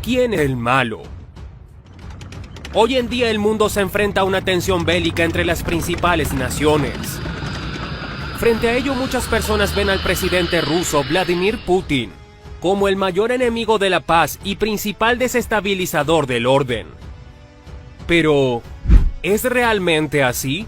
¿Quién es el malo? Hoy en día el mundo se enfrenta a una tensión bélica entre las principales naciones. Frente a ello, muchas personas ven al presidente ruso Vladimir Putin como el mayor enemigo de la paz y principal desestabilizador del orden. Pero, ¿es realmente así?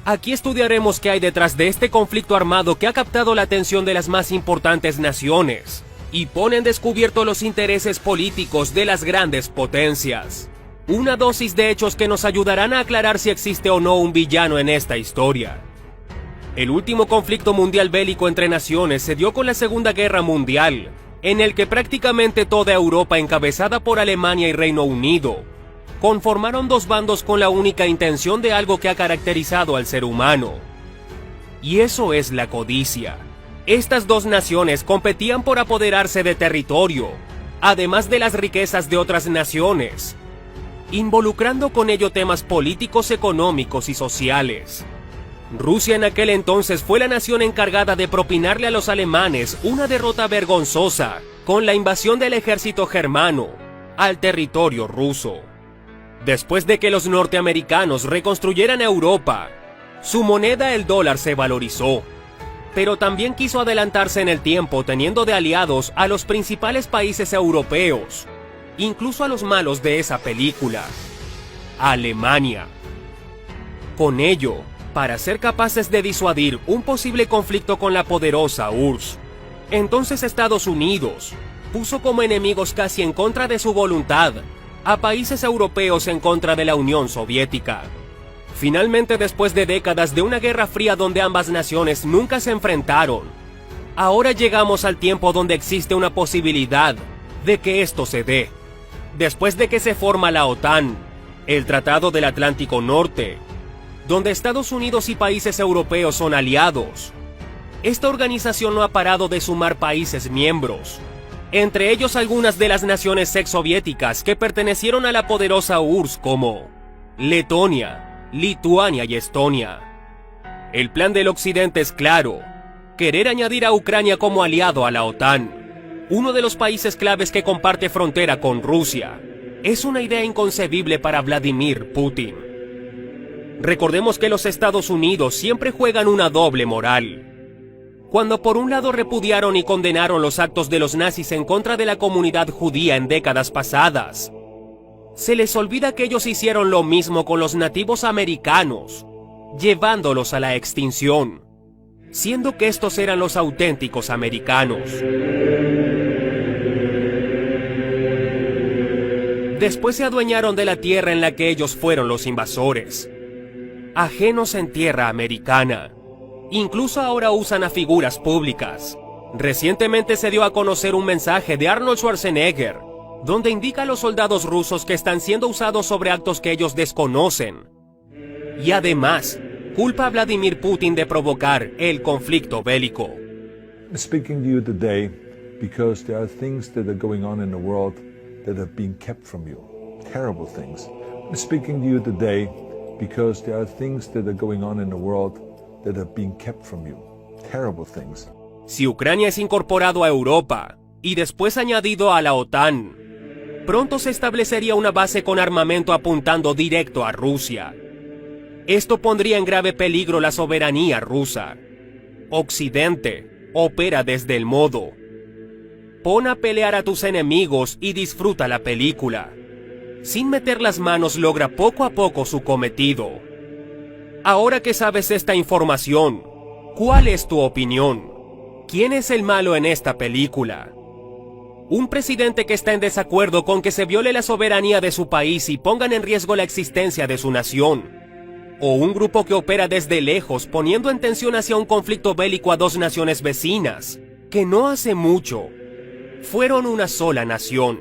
Aquí estudiaremos qué hay detrás de este conflicto armado que ha captado la atención de las más importantes naciones y pone en descubierto los intereses políticos de las grandes potencias. Una dosis de hechos que nos ayudarán a aclarar si existe o no un villano en esta historia. El último conflicto mundial bélico entre naciones se dio con la Segunda Guerra Mundial, en el que prácticamente toda Europa, encabezada por Alemania y Reino Unido, conformaron dos bandos con la única intención de algo que ha caracterizado al ser humano. Y eso es la codicia. Estas dos naciones competían por apoderarse de territorio, además de las riquezas de otras naciones, involucrando con ello temas políticos, económicos y sociales. Rusia en aquel entonces fue la nación encargada de propinarle a los alemanes una derrota vergonzosa con la invasión del ejército germano al territorio ruso. Después de que los norteamericanos reconstruyeran Europa, su moneda, el dólar, se valorizó, pero también quiso adelantarse en el tiempo teniendo de aliados a los principales países europeos, incluso a los malos de esa película, Alemania. Con ello, para ser capaces de disuadir un posible conflicto con la poderosa URSS, entonces Estados Unidos puso como enemigos casi en contra de su voluntad a países europeos en contra de la Unión Soviética. Finalmente, después de décadas de una guerra fría donde ambas naciones nunca se enfrentaron, ahora llegamos al tiempo donde existe una posibilidad de que esto se dé. Después de que se forma la OTAN, el Tratado del Atlántico Norte, donde Estados Unidos y países europeos son aliados, esta organización no ha parado de sumar países miembros, entre ellos algunas de las naciones exsoviéticas que pertenecieron a la poderosa URSS como Letonia, Lituania y Estonia. El plan del Occidente es claro: querer añadir a Ucrania como aliado a la OTAN, uno de los países claves que comparte frontera con Rusia. Es una idea inconcebible para Vladimir Putin. Recordemos que los Estados Unidos siempre juegan una doble moral. Cuando por un lado repudiaron y condenaron los actos de los nazis en contra de la comunidad judía en décadas pasadas, se les olvida que ellos hicieron lo mismo con los nativos americanos, llevándolos a la extinción, siendo que estos eran los auténticos americanos. Después se adueñaron de la tierra en la que ellos fueron los invasores, ajenos en tierra americana. Incluso ahora usan a figuras públicas. Recientemente se dio a conocer un mensaje de Arnold Schwarzenegger, donde indica a los soldados rusos que están siendo usados sobre actos que ellos desconocen. Y además, culpa a Vladimir Putin de provocar el conflicto bélico. Speaking to you today because there are things that are going on in the world that have been kept from you. Terrible things. Speaking to you today because there are things that are going on in the world that have been kept from you. Terrible things. Si Ucrania es incorporado a Europa y después añadido a la OTAN, pronto se establecería una base con armamento apuntando directo a Rusia. Esto pondría en grave peligro la soberanía rusa. Occidente opera desde el modo: pon a pelear a tus enemigos y disfruta la película. Sin meter las manos logra poco a poco su cometido. Ahora que sabes esta información, ¿cuál es tu opinión? ¿Quién es el malo en esta película? ¿Un presidente que está en desacuerdo con que se viole la soberanía de su país y pongan en riesgo la existencia de su nación? ¿O un grupo que opera desde lejos poniendo en tensión hacia un conflicto bélico a dos naciones vecinas, que no hace mucho fueron una sola nación?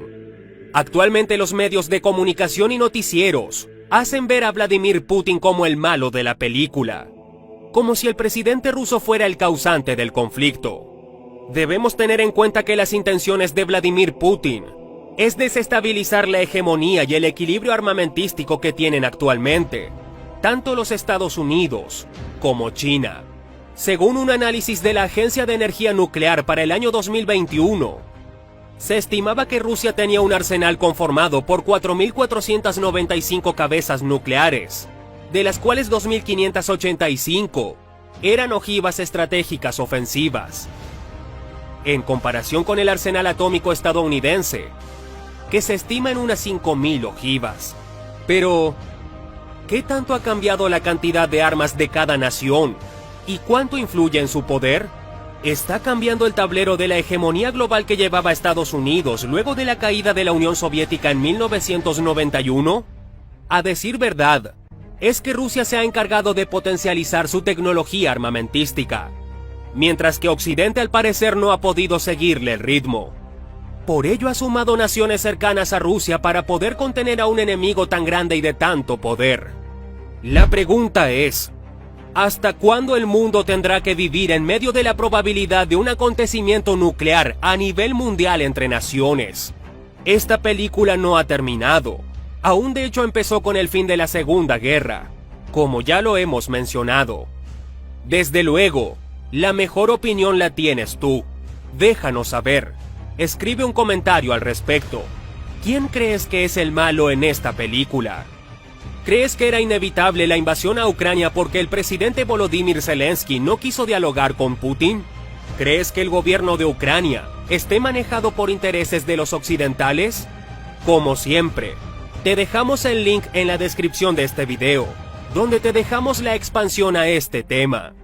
Actualmente los medios de comunicación y noticieros hacen ver a Vladimir Putin como el malo de la película, como si el presidente ruso fuera el causante del conflicto. Debemos tener en cuenta que las intenciones de Vladimir Putin es desestabilizar la hegemonía y el equilibrio armamentístico que tienen actualmente tanto los Estados Unidos como China. Según un análisis de la Agencia de Energía Nuclear para el año 2021, Se estimaba que Rusia tenía un arsenal conformado por 4.495 cabezas nucleares, de las cuales 2.585 eran ojivas estratégicas ofensivas. En comparación con el arsenal atómico estadounidense, que se estima en unas 5.000 ojivas. Pero, ¿qué tanto ha cambiado la cantidad de armas de cada nación? ¿Y cuánto influye en su poder? ¿Está cambiando el tablero de la hegemonía global que llevaba Estados Unidos luego de la caída de la Unión Soviética en 1991? A decir verdad, es que Rusia se ha encargado de potencializar su tecnología armamentística, mientras que Occidente al parecer no ha podido seguirle el ritmo. Por ello ha sumado naciones cercanas a Rusia para poder contener a un enemigo tan grande y de tanto poder. La pregunta es, ¿hasta cuándo el mundo tendrá que vivir en medio de la probabilidad de un acontecimiento nuclear a nivel mundial entre naciones? Esta película no ha terminado. Aún de hecho empezó con el fin de la Segunda Guerra, como ya lo hemos mencionado. Desde luego, la mejor opinión la tienes tú. Déjanos saber. Escribe un comentario al respecto. ¿Quién crees que es el malo en esta película? ¿Crees que era inevitable la invasión a Ucrania porque el presidente Volodymyr Zelensky no quiso dialogar con Putin? ¿Crees que el gobierno de Ucrania esté manejado por intereses de los occidentales? Como siempre, te dejamos el link en la descripción de este video, donde te dejamos la expansión a este tema.